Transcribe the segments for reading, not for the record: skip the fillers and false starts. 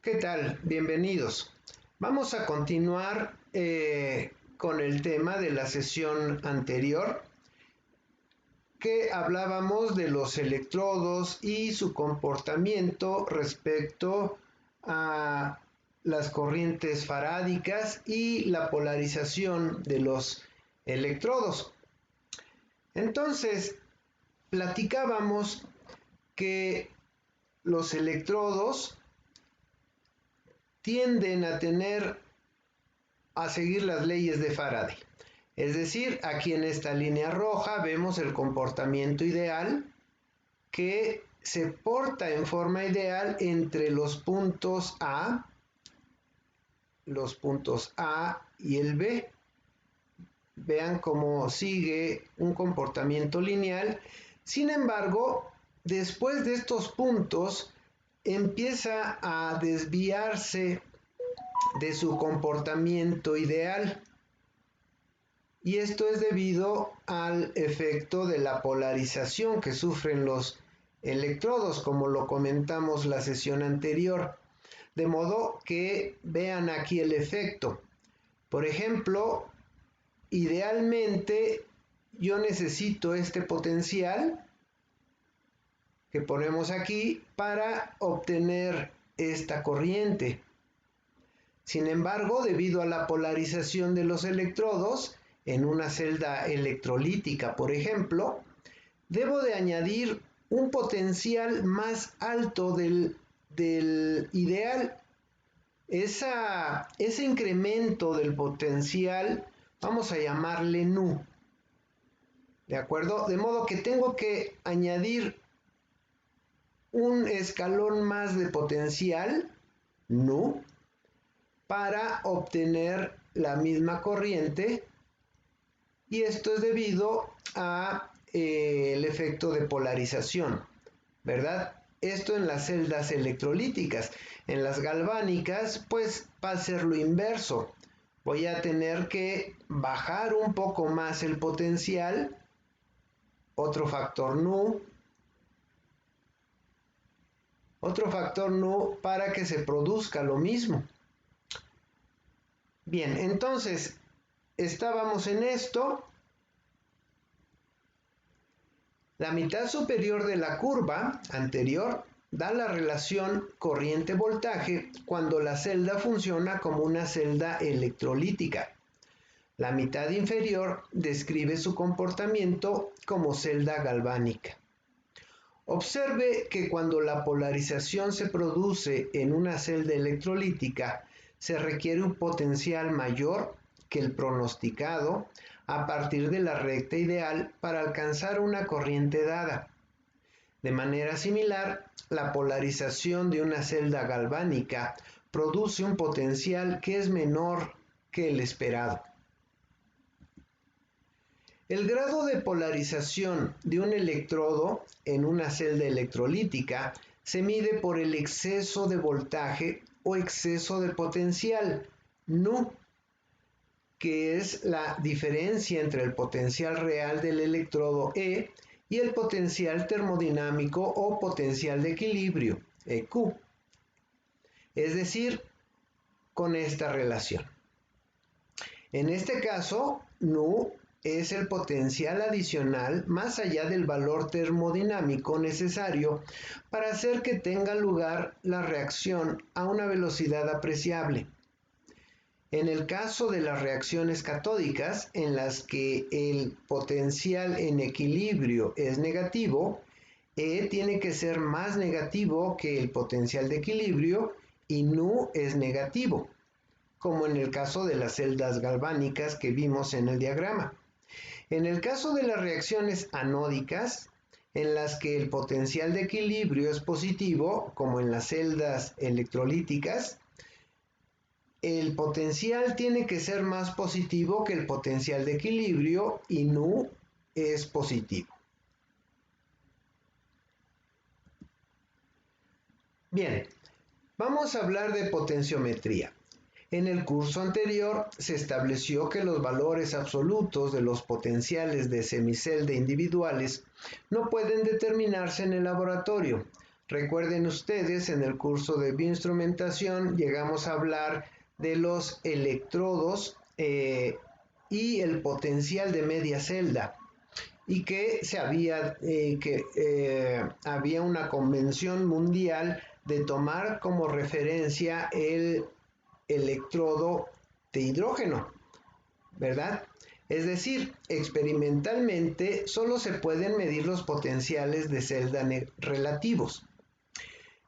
¿Qué tal? Bienvenidos. Vamos a continuar con el tema de la sesión anterior, que hablábamos de los electrodos y su comportamiento respecto a las corrientes farádicas y la polarización de los electrodos. Entonces, platicábamos que los electrodos tienden a seguir las leyes de Faraday. Es decir, aquí en esta línea roja vemos el comportamiento ideal que se porta en forma ideal entre los puntos A y el B. Vean cómo sigue un comportamiento lineal. Sin embargo, después de estos puntos empieza a desviarse de su comportamiento ideal, y esto es debido al efecto de la polarización que sufren los electrodos, como lo comentamos la sesión anterior. De modo que vean aquí el efecto. Por ejemplo, idealmente yo necesito este potencial que ponemos aquí para obtener esta corriente. Sin embargo, debido a la polarización de los electrodos en una celda electrolítica, por ejemplo, debo de añadir un potencial más alto del ideal. Ese incremento del potencial vamos a llamarle nu. ¿De acuerdo? De modo que tengo que añadir un escalón más de potencial, nu, para obtener la misma corriente, y esto es debido a el efecto de polarización, ¿verdad? Esto en las celdas electrolíticas. En las galvánicas, pues va a ser lo inverso. Voy a tener que bajar un poco más el potencial, otro factor nu, para que se produzca lo mismo. Bien, entonces estábamos en esto. La mitad superior de la curva anterior da la relación corriente-voltaje cuando la celda funciona como una celda electrolítica. La mitad inferior describe su comportamiento como celda galvánica. Observe que cuando la polarización se produce en una celda electrolítica, se requiere un potencial mayor que el pronosticado a partir de la recta ideal para alcanzar una corriente dada. De manera similar, la polarización de una celda galvánica produce un potencial que es menor que el esperado. El grado de polarización de un electrodo en una celda electrolítica se mide por el exceso de voltaje o exceso de potencial, nu, que es la diferencia entre el potencial real del electrodo E y el potencial termodinámico o potencial de equilibrio, EQ. Es decir, con esta relación. En este caso, nu es el potencial adicional más allá del valor termodinámico necesario para hacer que tenga lugar la reacción a una velocidad apreciable. En el caso de las reacciones catódicas, en las que el potencial en equilibrio es negativo, E tiene que ser más negativo que el potencial de equilibrio y nu es negativo, como en el caso de las celdas galvánicas que vimos en el diagrama. En el caso de las reacciones anódicas, en las que el potencial de equilibrio es positivo, como en las celdas electrolíticas, el potencial tiene que ser más positivo que el potencial de equilibrio y nu es positivo. Bien, vamos a hablar de potenciometría. En el curso anterior se estableció que los valores absolutos de los potenciales de semicelda individuales no pueden determinarse en el laboratorio, Recuerden ustedes, en el curso de bioinstrumentación llegamos a hablar de los electrodos y el potencial de media celda, y que había una convención mundial de tomar como referencia el electrodo de hidrógeno, ¿verdad? Es decir, experimentalmente solo se pueden medir los potenciales de celda relativos.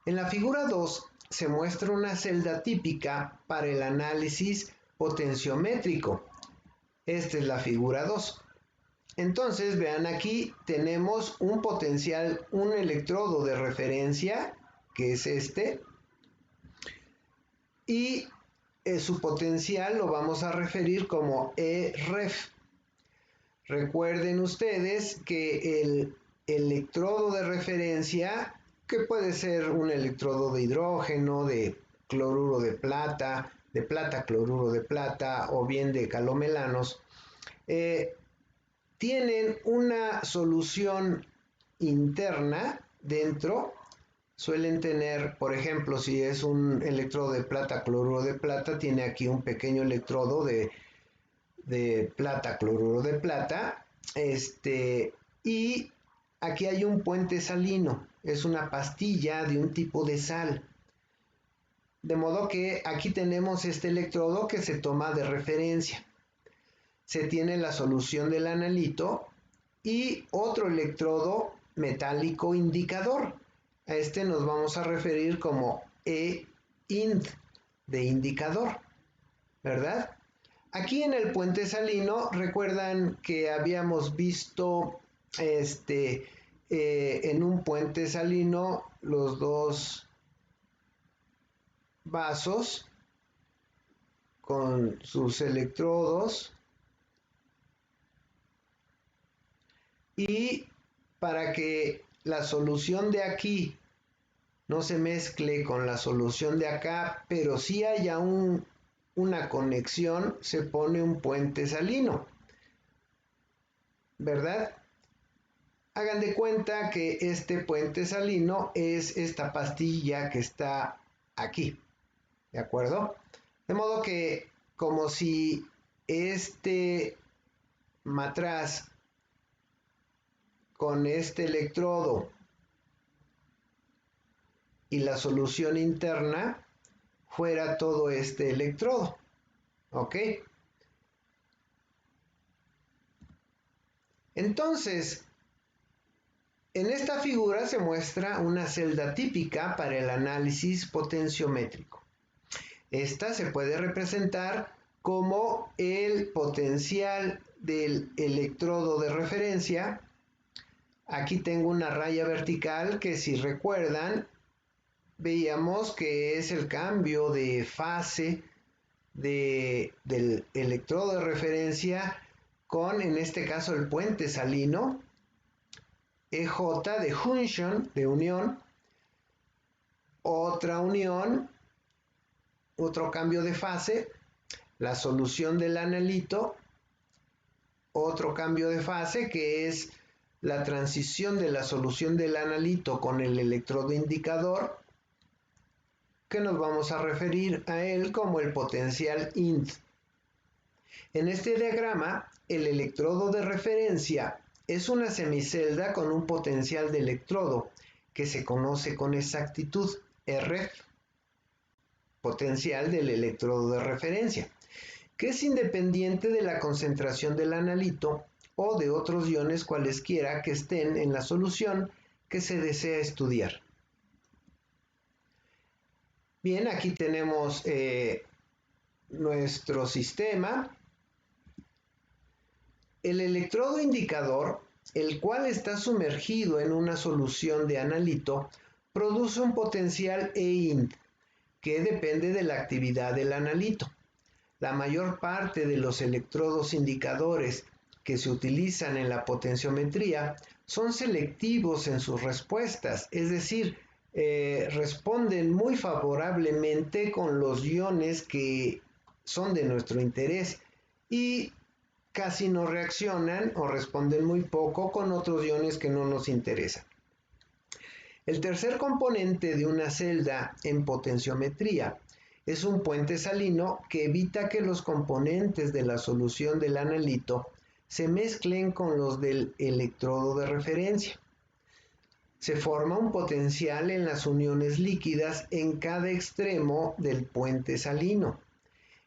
En la figura 2 se muestra una celda típica para el análisis potenciométrico. Esta es la figura 2. Entonces, vean, aquí tenemos un potencial, un electrodo de referencia, que es este, y su potencial lo vamos a referir como EREF. Recuerden ustedes que el electrodo de referencia, que puede ser un electrodo de hidrógeno, de cloruro de plata cloruro de plata o bien de calomelanos, tienen una solución interna dentro. Suelen tener, por ejemplo, si es un electrodo de plata cloruro de plata, tiene aquí un pequeño electrodo de plata cloruro de plata, y aquí hay un puente salino, es una pastilla de un tipo de sal, de modo que aquí tenemos este electrodo que se toma de referencia. Se tiene la solución del analito y otro electrodo metálico indicador. A este nos vamos a referir como E-IND, de indicador, ¿verdad? Aquí en el puente salino, recuerdan que habíamos visto en un puente salino los dos vasos con sus electrodos, y para que la solución de aquí no se mezcle con la solución de acá, pero sí haya una conexión, se pone un puente salino, ¿verdad? Hagan de cuenta que este puente salino es esta pastilla que está aquí, ¿de acuerdo? De modo que, como si este matraz con este electrodo y la solución interna fuera todo este electrodo, ¿ok? Entonces, en esta figura se muestra una celda típica para el análisis potenciométrico. Esta se puede representar como el potencial del electrodo de referencia. Aquí tengo una raya vertical que, si recuerdan, veíamos que es el cambio de fase del electrodo de referencia con, en este caso, el puente salino, EJ de junction, de unión, otra unión, otro cambio de fase, la solución del analito, otro cambio de fase que es la transición de la solución del analito con el electrodo indicador, que nos vamos a referir a él como el potencial IND. En este diagrama, el electrodo de referencia es una semicelda con un potencial de electrodo que se conoce con exactitud RF, potencial del electrodo de referencia, que es independiente de la concentración del analito o de otros iones cualesquiera que estén en la solución que se desea estudiar. Bien, aquí tenemos nuestro sistema. El electrodo indicador, el cual está sumergido en una solución de analito, produce un potencial EIND que depende de la actividad del analito. La mayor parte de los electrodos indicadores que se utilizan en la potenciometría son selectivos en sus respuestas, es decir, responden muy favorablemente con los iones que son de nuestro interés y casi no reaccionan o responden muy poco con otros iones que no nos interesan. El tercer componente de una celda en potenciometría es un puente salino que evita que los componentes de la solución del analito se mezclen con los del electrodo de referencia. Se forma un potencial en las uniones líquidas en cada extremo del puente salino.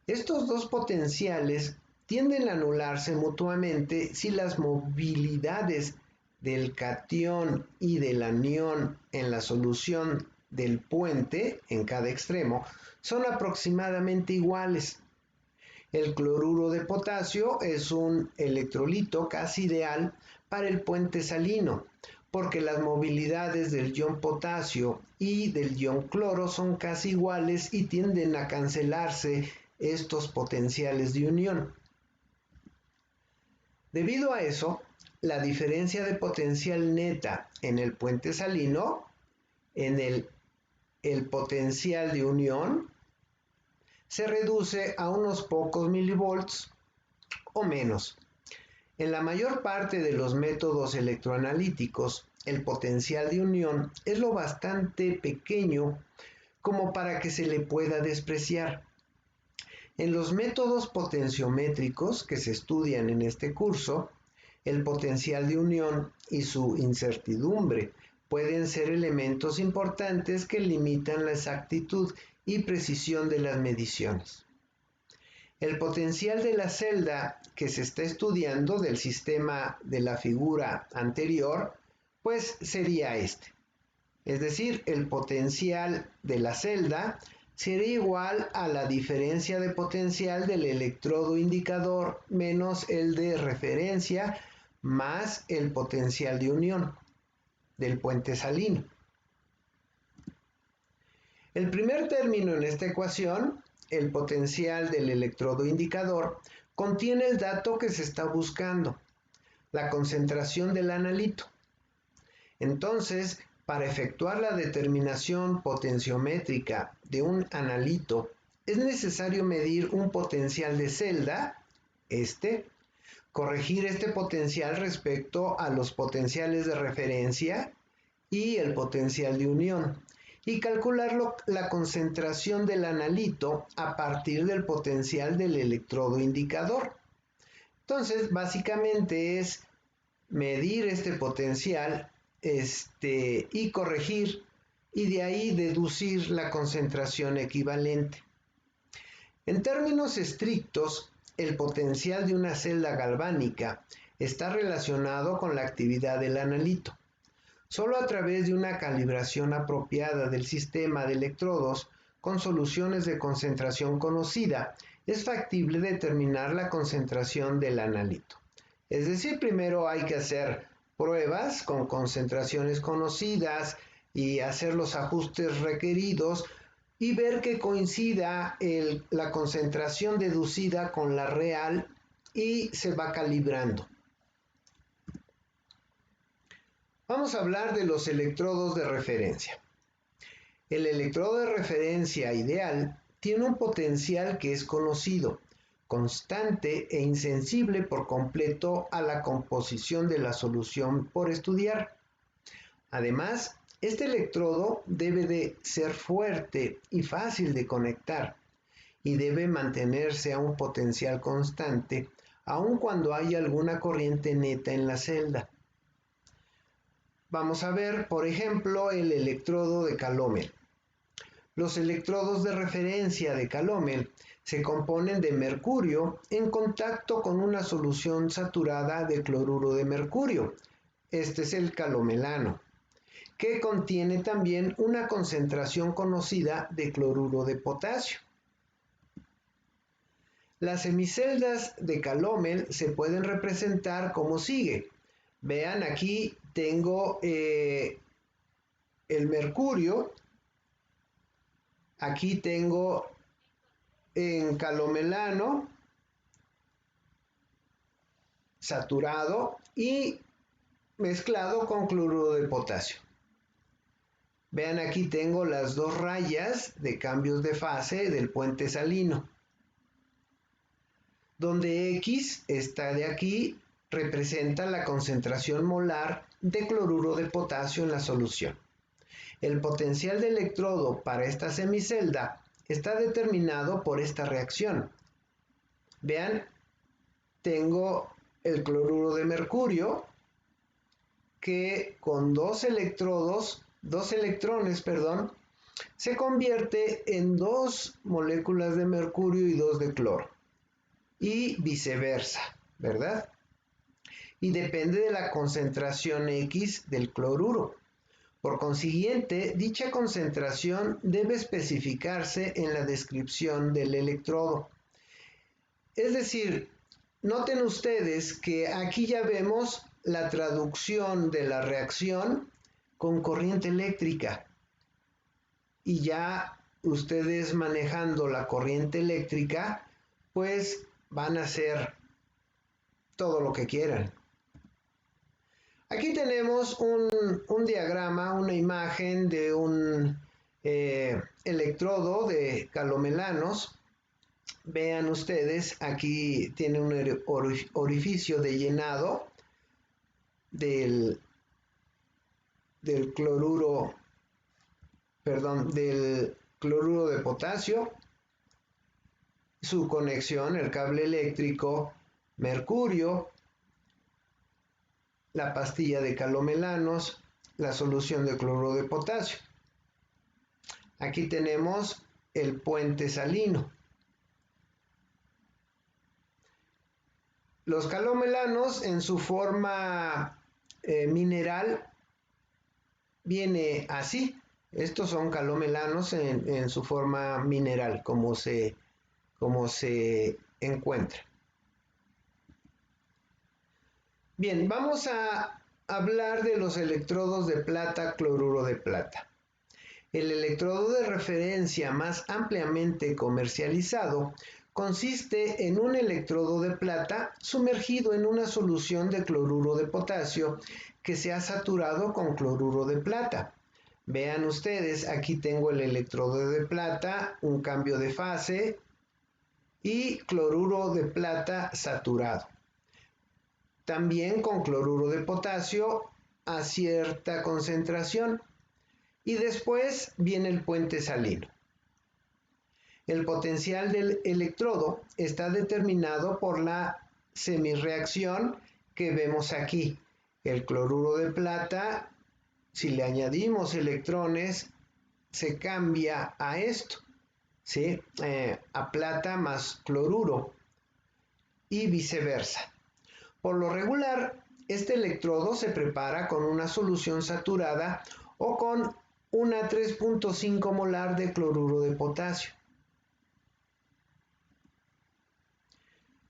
Estos dos potenciales tienden a anularse mutuamente si las movilidades del catión y del anión en la solución del puente en cada extremo son aproximadamente iguales. El cloruro de potasio es un electrolito casi ideal para el puente salino, porque las movilidades del ion potasio y del ion cloro son casi iguales y tienden a cancelarse estos potenciales de unión. Debido a eso, la diferencia de potencial neta en el puente salino, en el potencial de unión, se reduce a unos pocos milivolts o menos. En la mayor parte de los métodos electroanalíticos, el potencial de unión es lo bastante pequeño como para que se le pueda despreciar. En los métodos potenciométricos que se estudian en este curso, el potencial de unión y su incertidumbre pueden ser elementos importantes que limitan la exactitud y precisión de las mediciones. El potencial de la celda que se está estudiando del sistema de la figura anterior, pues sería este. Es decir, el potencial de la celda sería igual a la diferencia de potencial del electrodo indicador menos el de referencia más el potencial de unión del puente salino. El primer término en esta ecuación, el potencial del electrodo indicador, contiene el dato que se está buscando, la concentración del analito. Entonces, para efectuar la determinación potenciométrica de un analito, es necesario medir un potencial de celda, corregir este potencial respecto a los potenciales de referencia y el potencial de unión, y calcular la concentración del analito a partir del potencial del electrodo indicador. Entonces, básicamente es medir este potencial y corregir, y de ahí deducir la concentración equivalente. En términos estrictos, el potencial de una celda galvánica está relacionado con la actividad del analito. Solo a través de una calibración apropiada del sistema de electrodos con soluciones de concentración conocida es factible determinar la concentración del analito. Es decir, primero hay que hacer pruebas con concentraciones conocidas y hacer los ajustes requeridos y ver que coincida la concentración deducida con la real y se va calibrando. Vamos a hablar de los electrodos de referencia. El electrodo de referencia ideal tiene un potencial que es conocido, constante e insensible por completo a la composición de la solución por estudiar. Además, este electrodo debe de ser fuerte y fácil de conectar y debe mantenerse a un potencial constante aun cuando haya alguna corriente neta en la celda. Vamos a ver, por ejemplo, el electrodo de calómel. Los electrodos de referencia de calómel se componen de mercurio en contacto con una solución saturada de cloruro de mercurio. Este es el calomelano, que contiene también una concentración conocida de cloruro de potasio. Las semiceldas de calómel se pueden representar como sigue. Vean, aquí tengo el mercurio, aquí tengo en calomelano saturado y mezclado con cloruro de potasio. Vean, aquí tengo las dos rayas de cambios de fase del puente salino, donde X, esta de aquí, representa la concentración molar de cloruro de potasio en la solución. El potencial de electrodo para esta semicelda está determinado por esta reacción. Vean, tengo el cloruro de mercurio que con dos electrones, se convierte en 2 moléculas de mercurio y 2 de cloro. Y viceversa, ¿verdad? Y depende de la concentración X del cloruro. Por consiguiente, dicha concentración debe especificarse en la descripción del electrodo. Es decir, noten ustedes que aquí ya vemos la traducción de la reacción con corriente eléctrica. Y ya ustedes manejando la corriente eléctrica, pues van a hacer todo lo que quieran. Aquí tenemos un diagrama, una imagen de un electrodo de calomelanos. Vean ustedes, aquí tiene un orificio de llenado del cloruro de potasio, su conexión, el cable eléctrico, mercurio, la pastilla de calomelanos, la solución de cloruro de potasio. Aquí tenemos el puente salino. Los calomelanos en su forma mineral viene así. Estos son calomelanos en su forma mineral, como se encuentra. Bien, vamos a hablar de los electrodos de plata, cloruro de plata. El electrodo de referencia más ampliamente comercializado consiste en un electrodo de plata sumergido en una solución de cloruro de potasio que se ha saturado con cloruro de plata. Vean ustedes, aquí tengo el electrodo de plata, un cambio de fase y cloruro de plata saturado. También con cloruro de potasio a cierta concentración. Y después viene el puente salino. El potencial del electrodo está determinado por la semirreacción que vemos aquí. El cloruro de plata, si le añadimos electrones, se cambia a esto, ¿sí? A plata más cloruro y viceversa. Por lo regular, este electrodo se prepara con una solución saturada o con una 3.5 molar de cloruro de potasio.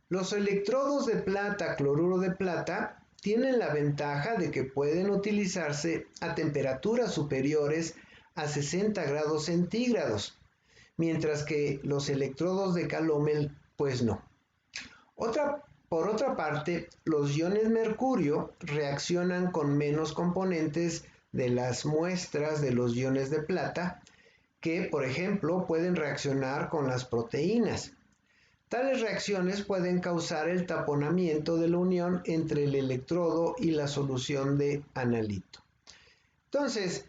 Los electrodos de plata, cloruro de plata, tienen la ventaja de que pueden utilizarse a temperaturas superiores a 60 grados centígrados, mientras que los electrodos de calomel, pues no. Por otra parte, los iones mercurio reaccionan con menos componentes de las muestras de los iones de plata, que, por ejemplo, pueden reaccionar con las proteínas. Tales reacciones pueden causar el taponamiento de la unión entre el electrodo y la solución de analito. Entonces,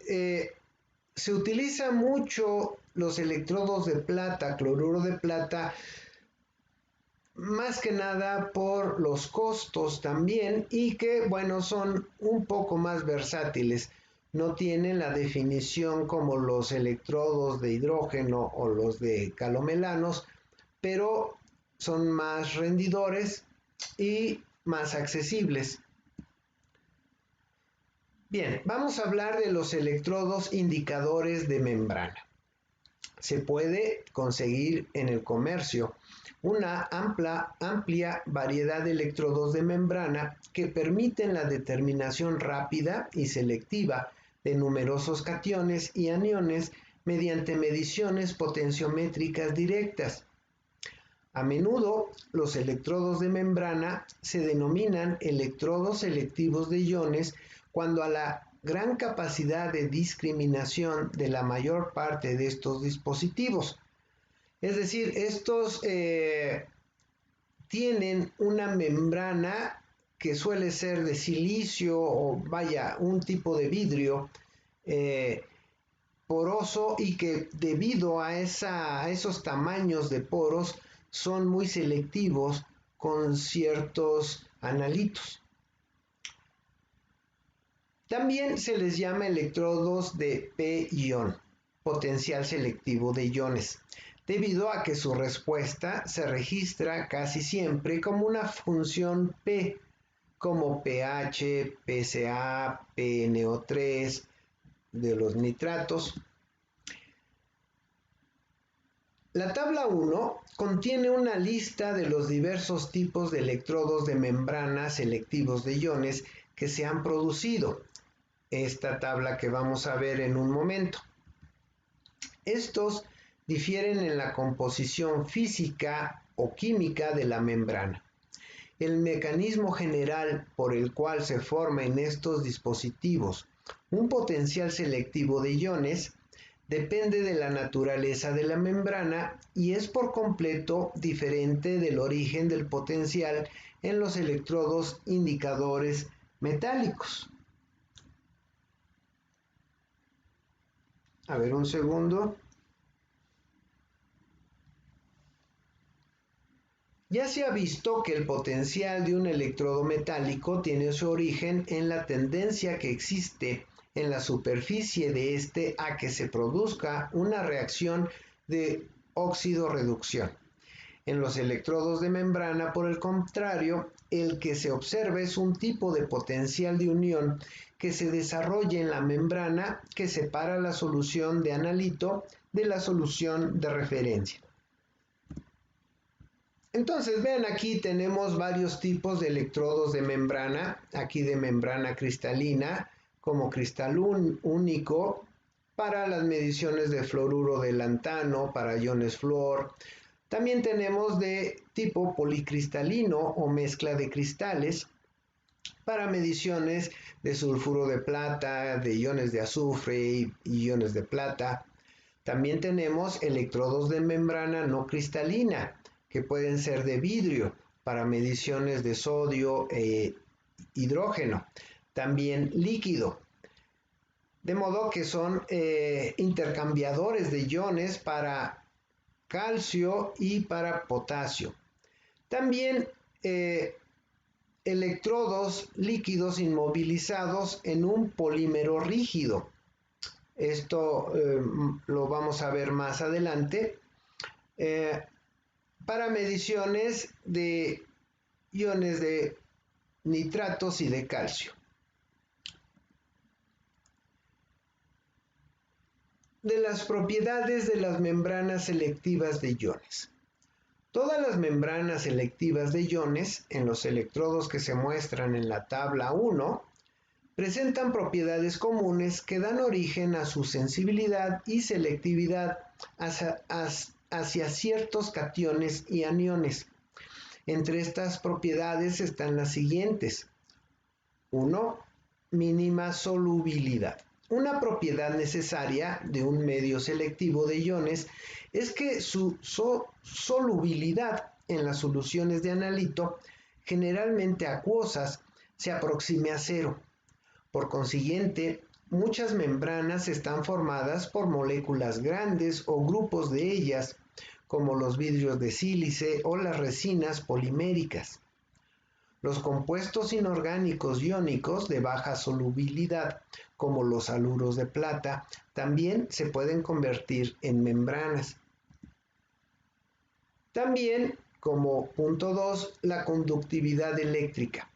se utiliza mucho los electrodos de plata, cloruro de plata, más que nada por los costos también y que, bueno, son un poco más versátiles. No tienen la definición como los electrodos de hidrógeno o los de calomelanos, pero son más rendidores y más accesibles. Bien, vamos a hablar de los electrodos indicadores de membrana. Se puede conseguir en el comercio una amplia variedad de electrodos de membrana que permiten la determinación rápida y selectiva de numerosos cationes y aniones mediante mediciones potenciométricas directas. A menudo, los electrodos de membrana se denominan electrodos selectivos de iones cuando a la gran capacidad de discriminación de la mayor parte de estos dispositivos. Es decir, estos tienen una membrana que suele ser de silicio o vaya, un tipo de vidrio poroso y que debido a esos tamaños de poros son muy selectivos con ciertos analitos. También se les llama electrodos de p-ion, potencial selectivo de iones, debido a que su respuesta se registra casi siempre como una función P, como pH, pCa, PnO3 de los nitratos. La tabla 1 contiene una lista de los diversos tipos de electrodos de membrana selectivos de iones que se han producido. Esta tabla que vamos a ver en un momento. Estos difieren en la composición física o química de la membrana. El mecanismo general por el cual se forma en estos dispositivos un potencial selectivo de iones depende de la naturaleza de la membrana y es por completo diferente del origen del potencial en los electrodos indicadores metálicos. A ver, un segundo. Ya se ha visto que el potencial de un electrodo metálico tiene su origen en la tendencia que existe en la superficie de este a que se produzca una reacción de óxido-reducción. En los electrodos de membrana, por el contrario, el que se observa es un tipo de potencial de unión que se desarrolla en la membrana que separa la solución de analito de la solución de referencia. Entonces, vean, aquí tenemos varios tipos de electrodos de membrana, aquí de membrana cristalina, como cristal único, para las mediciones de fluoruro de lantano, para iones flúor. También tenemos de tipo policristalino o mezcla de cristales, para mediciones de sulfuro de plata, de iones de azufre y iones de plata. También tenemos electrodos de membrana no cristalina, que pueden ser de vidrio para mediciones de sodio e hidrógeno, también líquido, de modo que son intercambiadores de iones para calcio y para potasio. También electrodos líquidos inmovilizados en un polímero rígido. Esto lo vamos a ver más adelante. Para mediciones de iones de nitratos y de calcio. De las propiedades de las membranas selectivas de iones. Todas las membranas selectivas de iones, en los electrodos que se muestran en la tabla 1, presentan propiedades comunes que dan origen a su sensibilidad y selectividad hacia ciertos cationes y aniones. Entre estas propiedades están las siguientes. 1. Mínima solubilidad. Una propiedad necesaria de un medio selectivo de iones es que su solubilidad en las soluciones de analito, generalmente acuosas, se aproxime a cero. Por consiguiente, muchas membranas están formadas por moléculas grandes o grupos de ellas, como los vidrios de sílice o las resinas poliméricas. Los compuestos inorgánicos iónicos de baja solubilidad, como los haluros de plata, también se pueden convertir en membranas. También, como punto 2, la conductividad eléctrica.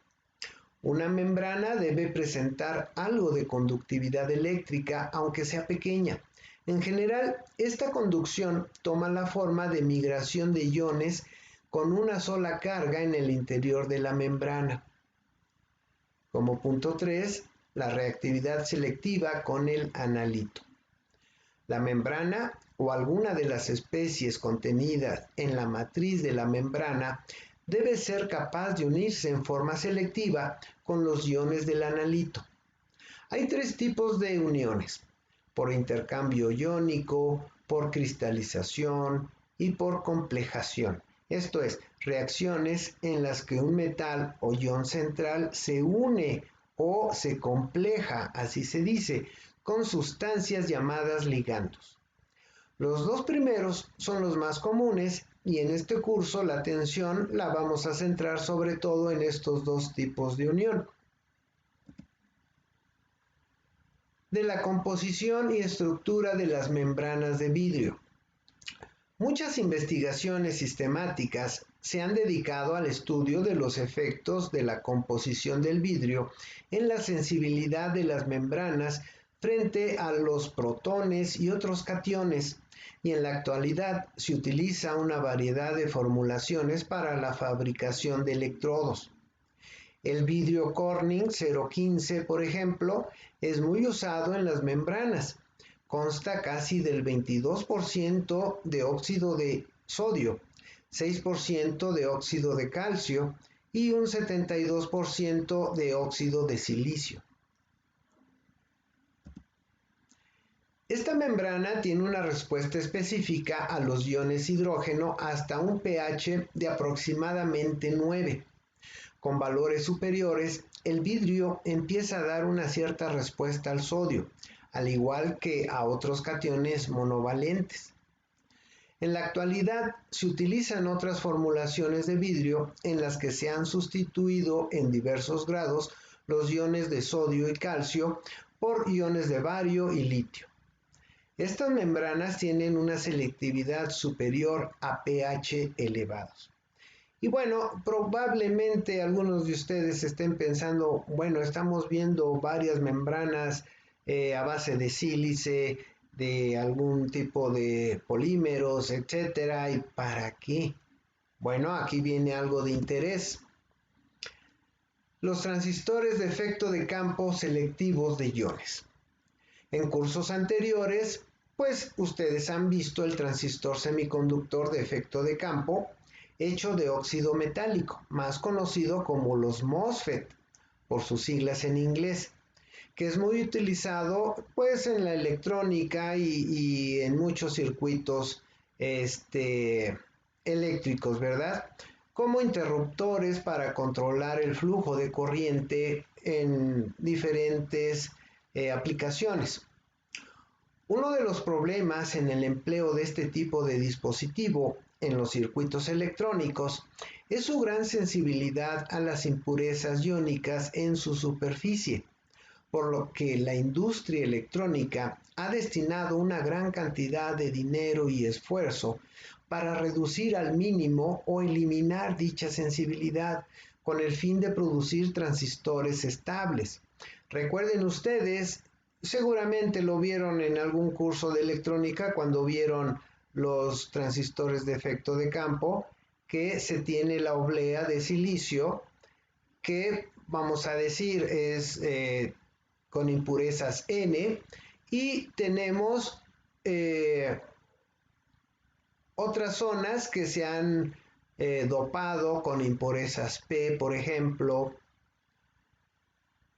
Una membrana debe presentar algo de conductividad eléctrica, aunque sea pequeña. En general, esta conducción toma la forma de migración de iones con una sola carga en el interior de la membrana. Como punto 3, la reactividad selectiva con el analito. La membrana o alguna de las especies contenidas en la matriz de la membrana debe ser capaz de unirse en forma selectiva con los iones del analito. Hay 3 tipos de uniones: por intercambio iónico, por cristalización y por complejación. Esto es, reacciones en las que un metal o ion central se une o se compleja, así se dice, con sustancias llamadas ligandos. Los dos primeros son los más comunes y en este curso la atención la vamos a centrar sobre todo en estos dos tipos de unión. De la composición y estructura de las membranas de vidrio. Muchas investigaciones sistemáticas se han dedicado al estudio de los efectos de la composición del vidrio en la sensibilidad de las membranas frente a los protones y otros cationes, y en la actualidad se utiliza una variedad de formulaciones para la fabricación de electrodos. El vidrio Corning 015, por ejemplo, es muy usado en las membranas. Consta casi del 22% de óxido de sodio, 6% de óxido de calcio y un 72% de óxido de silicio. Esta membrana tiene una respuesta específica a los iones hidrógeno hasta un pH de aproximadamente 9. Con valores superiores, el vidrio empieza a dar una cierta respuesta al sodio, al igual que a otros cationes monovalentes. En la actualidad se utilizan otras formulaciones de vidrio en las que se han sustituido en diversos grados los iones de sodio y calcio por iones de bario y litio. Estas membranas tienen una selectividad superior a pH elevados. Y bueno, probablemente algunos de ustedes estén pensando, bueno, estamos viendo varias membranas a base de sílice, de algún tipo de polímeros, etcétera, ¿y para qué? Bueno, aquí viene algo de interés. Los transistores de efecto de campo selectivos de iones. En cursos anteriores, pues ustedes han visto el transistor semiconductor de efecto de campo hecho de óxido metálico, más conocido como los MOSFET, por sus siglas en inglés, que es muy utilizado pues en la electrónica y en muchos circuitos eléctricos, ¿verdad? Como interruptores para controlar el flujo de corriente en diferentes aplicaciones. Uno de los problemas en el empleo de este tipo de dispositivo en los circuitos electrónicos es su gran sensibilidad a las impurezas iónicas en su superficie, por lo que la industria electrónica ha destinado una gran cantidad de dinero y esfuerzo para reducir al mínimo o eliminar dicha sensibilidad con el fin de producir transistores estables. Recuerden ustedes, seguramente lo vieron en algún curso de electrónica cuando vieron los transistores de efecto de campo, que se tiene la oblea de silicio, que vamos a decir es con impurezas N, y tenemos otras zonas que se han dopado con impurezas P, por ejemplo,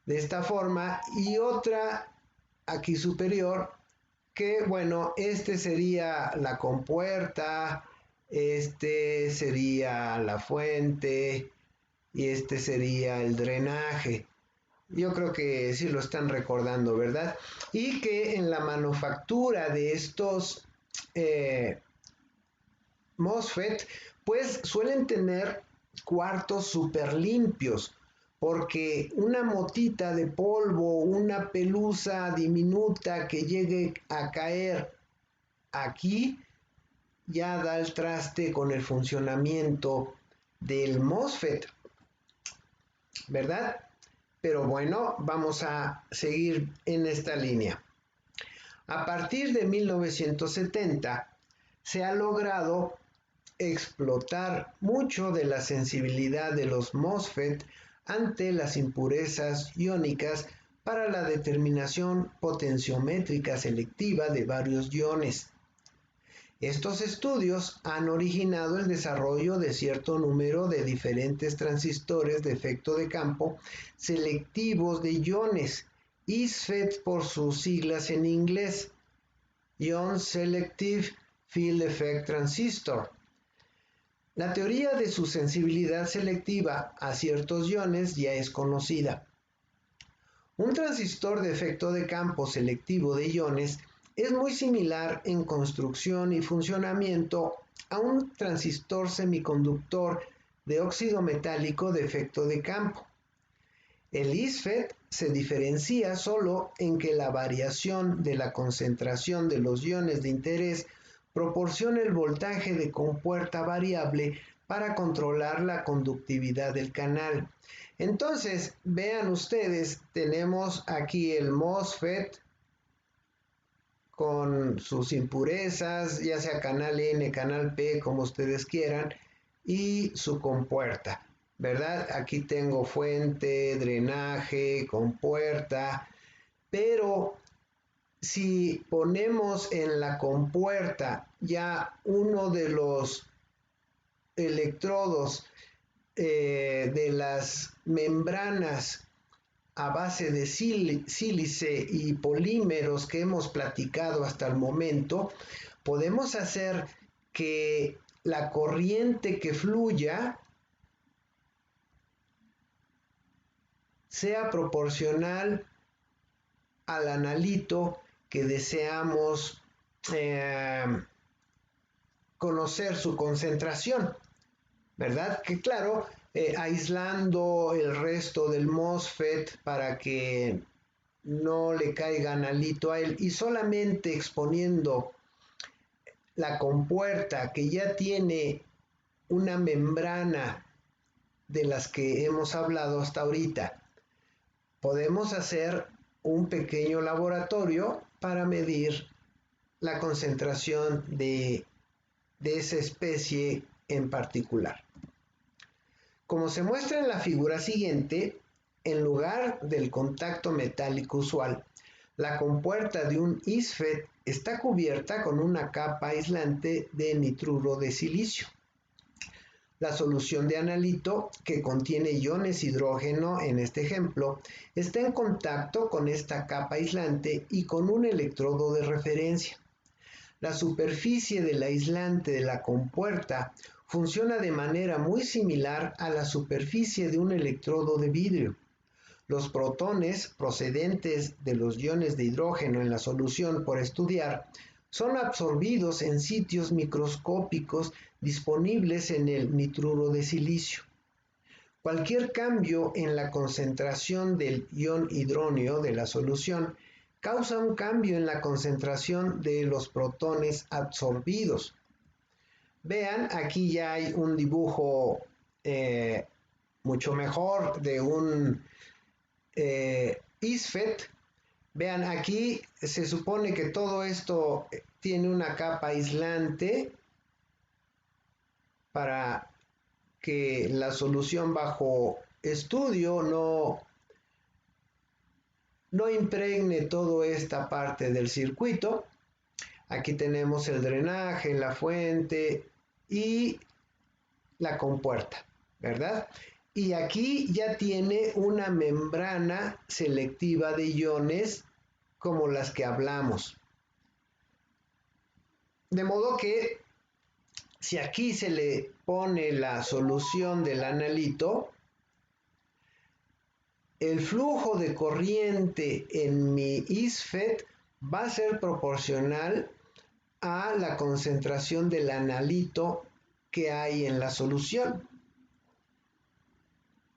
de esta forma, y otra aquí superior que, bueno, este sería la compuerta, este sería la fuente y este sería el drenaje. Yo creo que sí lo están recordando, ¿verdad? Y que en la manufactura de estos MOSFET, pues suelen tener cuartos súper limpios, porque una motita de polvo, una pelusa diminuta que llegue a caer aquí, ya da el traste con el funcionamiento del MOSFET, ¿verdad? Pero bueno, vamos a seguir en esta línea. A partir de 1970 se ha logrado explotar mucho de la sensibilidad de los MOSFET ante las impurezas iónicas para la determinación potenciométrica selectiva de varios iones. Estos estudios han originado el desarrollo de cierto número de diferentes transistores de efecto de campo selectivos de iones, ISFET por sus siglas en inglés, Ion Selective Field Effect Transistor. La teoría de su sensibilidad selectiva a ciertos iones ya es conocida. Un transistor de efecto de campo selectivo de iones es muy similar en construcción y funcionamiento a un transistor semiconductor de óxido metálico de efecto de campo. El ISFET se diferencia solo en que la variación de la concentración de los iones de interés proporciona el voltaje de compuerta variable para controlar la conductividad del canal. Entonces, vean ustedes, tenemos aquí el MOSFET con sus impurezas, ya sea canal N, canal P, como ustedes quieran, y su compuerta, ¿verdad? Aquí tengo fuente, drenaje, compuerta, pero si ponemos en la compuerta ya uno de los electrodos de las membranas a base de sílice y polímeros que hemos platicado hasta el momento, podemos hacer que la corriente que fluya sea proporcional al analito que deseamos conocer su concentración, ¿verdad? Que claro, aislando el resto del MOSFET para que no le caiga analito a él y solamente exponiendo la compuerta que ya tiene una membrana de las que hemos hablado hasta ahorita, podemos hacer un pequeño laboratorio para medir la concentración de esa especie en particular. Como se muestra en la figura siguiente, en lugar del contacto metálico usual, la compuerta de un ISFET está cubierta con una capa aislante de nitruro de silicio. La solución de analito, que contiene iones hidrógeno en este ejemplo, está en contacto con esta capa aislante y con un electrodo de referencia. La superficie del aislante de la compuerta funciona de manera muy similar a la superficie de un electrodo de vidrio. Los protones procedentes de los iones de hidrógeno en la solución por estudiar son absorbidos en sitios microscópicos disponibles en el nitruro de silicio. Cualquier cambio en la concentración del ion hidróneo de la solución causa un cambio en la concentración de los protones absorbidos. Vean, aquí ya hay un dibujo mucho mejor de un ISFET. Vean, aquí se supone que todo esto tiene una capa aislante para que la solución bajo estudio no impregne toda esta parte del circuito. Aquí tenemos el drenaje, la fuente y la compuerta, ¿verdad? Y aquí ya tiene una membrana selectiva de iones como las que hablamos. De modo que si aquí se le pone la solución del analito, el flujo de corriente en mi ISFET va a ser proporcional a la concentración del analito que hay en la solución.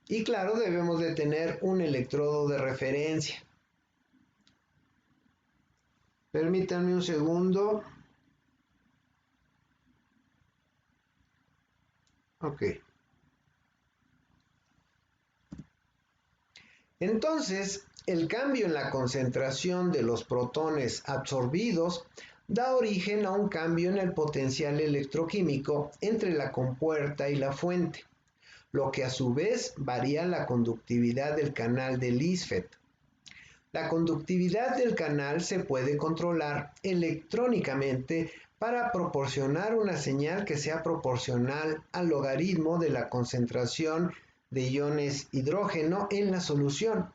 Y claro, debemos de tener un electrodo de referencia. Permítanme un segundo. Ok. Entonces, el cambio en la concentración de los protones absorbidos da origen a un cambio en el potencial electroquímico entre la compuerta y la fuente, lo que a su vez varía la conductividad del canal del ISFET. La conductividad del canal se puede controlar electrónicamente para proporcionar una señal que sea proporcional al logaritmo de la concentración de iones hidrógeno en la solución.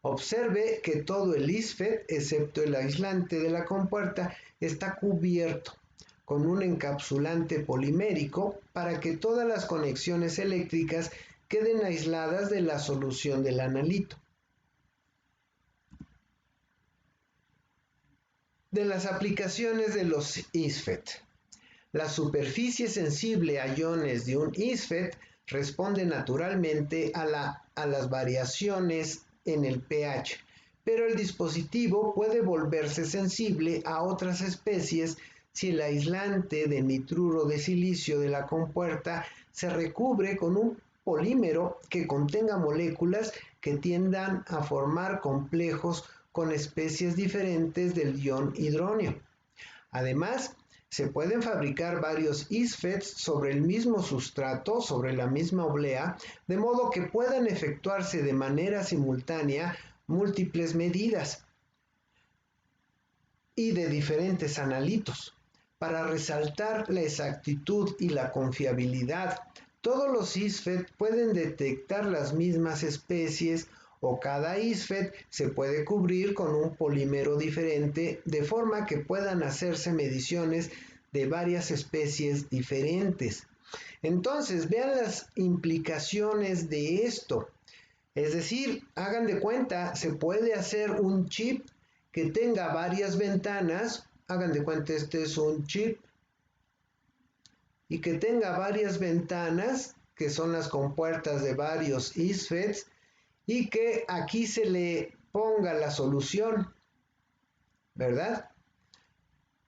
Observe que todo el ISFET, excepto el aislante de la compuerta, está cubierto con un encapsulante polimérico para que todas las conexiones eléctricas queden aisladas de la solución del analito. de las aplicaciones de los ISFET. La superficie sensible a iones de un ISFET responde naturalmente a las variaciones en el pH, pero el dispositivo puede volverse sensible a otras especies si el aislante de nitruro de silicio de la compuerta se recubre con un polímero que contenga moléculas que tiendan a formar complejos con especies diferentes del ion hidronio. Además, se pueden fabricar varios ISFETs sobre el mismo sustrato, sobre la misma oblea, de modo que puedan efectuarse de manera simultánea múltiples medidas y de diferentes analitos. Para resaltar la exactitud y la confiabilidad, todos los ISFET pueden detectar las mismas especies o cada ISFET se puede cubrir con un polímero diferente de forma que puedan hacerse mediciones de varias especies diferentes. Entonces, vean las implicaciones de esto. Es decir, hagan de cuenta, se puede hacer un chip que tenga varias ventanas. Hagan de cuenta, este es un chip y que tenga varias ventanas, que son las compuertas de varios ISFETs, y que aquí se le ponga la solución, ¿verdad?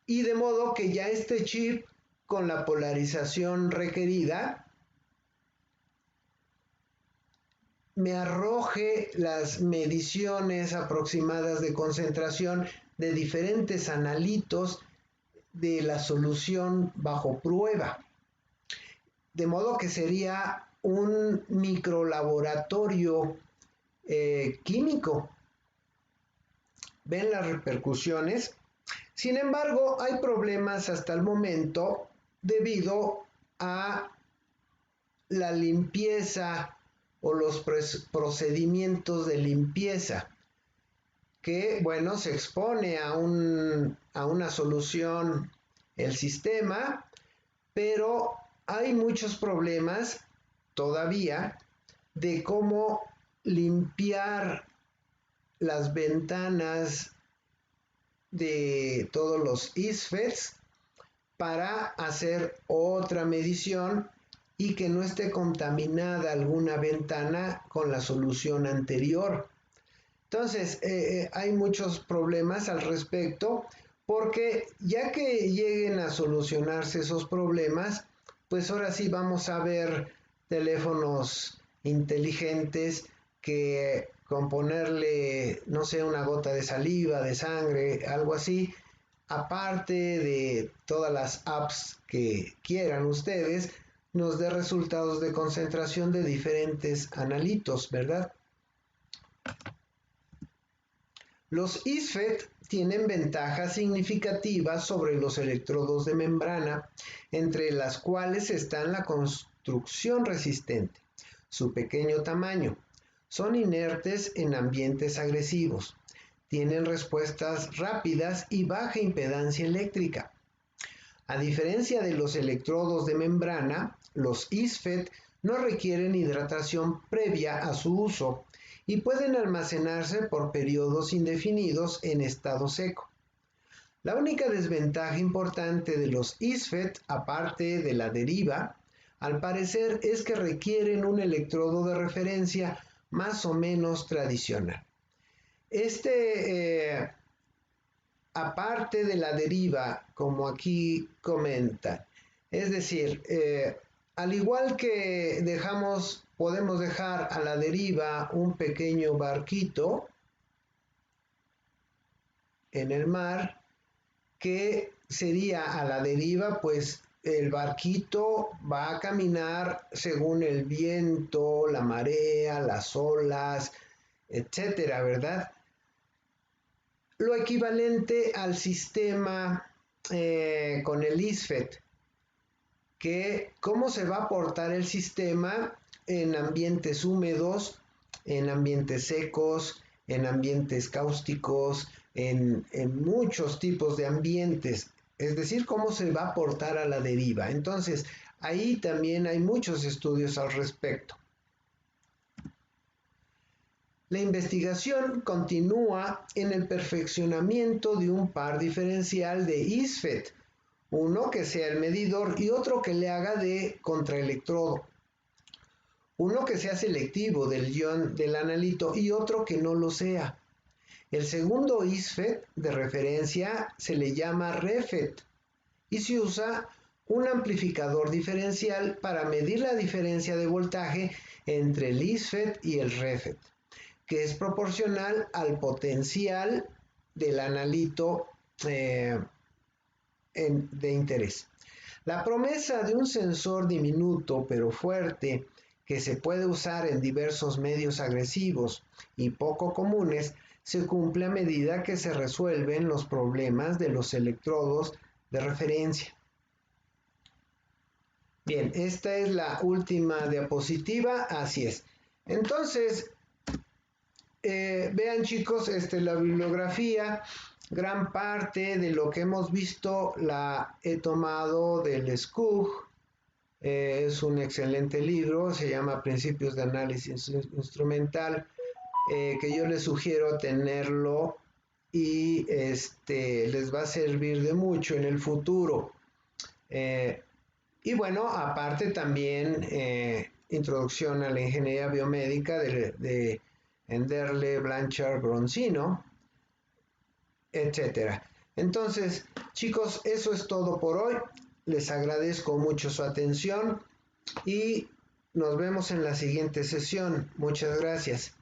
Y de modo que ya este chip con la polarización requerida me arroje las mediciones aproximadas de concentración de diferentes analitos de la solución bajo prueba. De modo que sería un microlaboratorio químico. ¿Ven las repercusiones? Sin embargo, hay problemas hasta el momento debido a la limpieza o los procedimientos de limpieza, que, bueno, se expone a una solución el sistema, pero hay muchos problemas todavía de cómo limpiar las ventanas de todos los ISFETs para hacer otra medición y que no esté contaminada alguna ventana con la solución anterior. Entonces, hay muchos problemas al respecto, porque ya que lleguen a solucionarse esos problemas, pues ahora sí vamos a ver teléfonos inteligentes que con ponerle, no sé, una gota de saliva, de sangre, algo así, aparte de todas las apps que quieran ustedes, nos dé resultados de concentración de diferentes analitos, ¿verdad? Los ISFET tienen ventajas significativas sobre los electrodos de membrana, entre las cuales están la construcción resistente, su pequeño tamaño, son inertes en ambientes agresivos, tienen respuestas rápidas y baja impedancia eléctrica. A diferencia de los electrodos de membrana, los ISFET no requieren hidratación previa a su uso y pueden almacenarse por periodos indefinidos en estado seco. La única desventaja importante de los ISFET, aparte de la deriva, al parecer es que requieren un electrodo de referencia más o menos tradicional. Aparte de la deriva, como aquí comenta, es decir, al igual que podemos dejar a la deriva un pequeño barquito en el mar, que sería a la deriva, pues el barquito va a caminar según el viento, la marea, las olas, etcétera, ¿verdad? Lo equivalente al sistema con el ISFET, que cómo se va a portar el sistema en ambientes húmedos, en ambientes secos, en ambientes cáusticos, en muchos tipos de ambientes, es decir, cómo se va a portar a la deriva. Entonces, ahí también hay muchos estudios al respecto. La investigación continúa en el perfeccionamiento de un par diferencial de ISFET, uno que sea el medidor y otro que le haga de contraelectrodo, uno que sea selectivo del ion del analito y otro que no lo sea. El segundo ISFET de referencia se le llama REFET y se usa un amplificador diferencial para medir la diferencia de voltaje entre el ISFET y el REFET, que es proporcional al potencial del analito de interés. La promesa de un sensor diminuto pero fuerte que se puede usar en diversos medios agresivos y poco comunes se cumple a medida que se resuelven los problemas de los electrodos de referencia. Bien, esta es la última diapositiva, así es. Entonces, vean chicos, la bibliografía, gran parte de lo que hemos visto la he tomado del SCUG. Es un excelente libro, se llama Principios de Análisis Instrumental, que yo les sugiero tenerlo y les va a servir de mucho en el futuro. Y bueno, aparte también Introducción a la Ingeniería Biomédica de Enderle, Blanchard, Broncino, etcétera. Entonces, chicos, eso es todo por hoy. Les agradezco mucho su atención y nos vemos en la siguiente sesión. Muchas gracias.